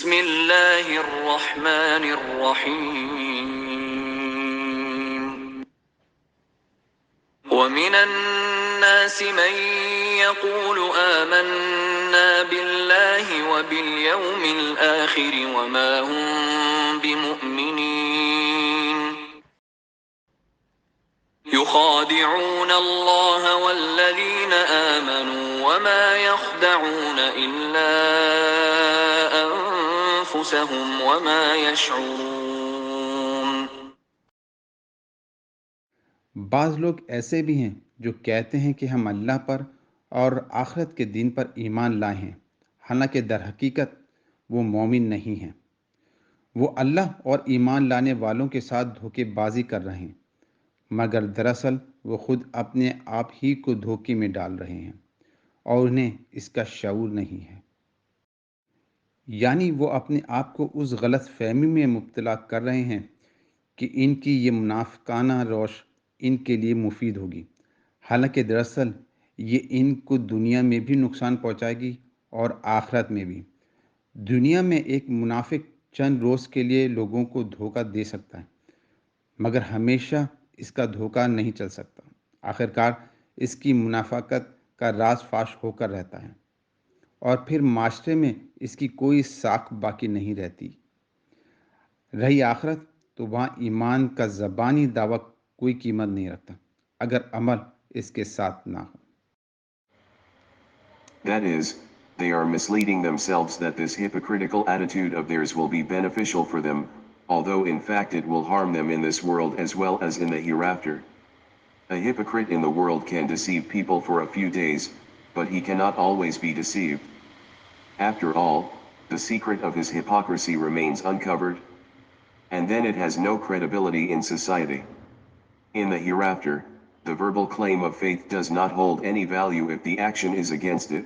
بسم اللہ الرحمن الرحیم ومن الناس من يقول آمنا بالله وباليوم الآخر وما هم بمؤمنين يخادعون الله والذين آمنوا وما يخدعون إلا أنفسهم وما يشعرون. بعض لوگ ایسے بھی ہیں جو کہتے ہیں کہ ہم اللہ پر اور آخرت کے دن پر ایمان لائے ہیں، حالانکہ در حقیقت وہ مومن نہیں ہیں۔ وہ اللہ اور ایمان لانے والوں کے ساتھ دھوکے بازی کر رہے ہیں، مگر دراصل وہ خود اپنے آپ ہی کو دھوکے میں ڈال رہے ہیں اور انہیں اس کا شعور نہیں ہے۔ یعنی وہ اپنے آپ کو اس غلط فہمی میں مبتلا کر رہے ہیں کہ ان کی یہ منافقانہ روش ان کے لیے مفید ہوگی، حالانکہ دراصل یہ ان کو دنیا میں بھی نقصان پہنچائے گی اور آخرت میں بھی۔ دنیا میں ایک منافق چند روز کے لیے لوگوں کو دھوکہ دے سکتا ہے، مگر ہمیشہ اس کا دھوکہ نہیں چل سکتا۔ آخرکار اس کی منافقت کا راز فاش ہو کر رہتا ہے اور پھر معاشرے میں اس کی کوئی ساکھ باقی نہیں رہتی۔ رہی آخرت تو وہاں ایمان کا زبانی دعویٰ کوئی قیمت نہیں رکھتا اگر عمل اس کے ساتھ نہ ہو۔ That is, they are misleading themselves that this hypocritical attitude of theirs will be beneficial for them, although in fact it will harm them in this world as well as in the hereafter. A hypocrite in the world can deceive people for a few days, but he cannot always be deceived. After all, the secret of his hypocrisy remains uncovered, and then it has no credibility in society. In the hereafter, the verbal claim of faith does not hold any value if the action is against it.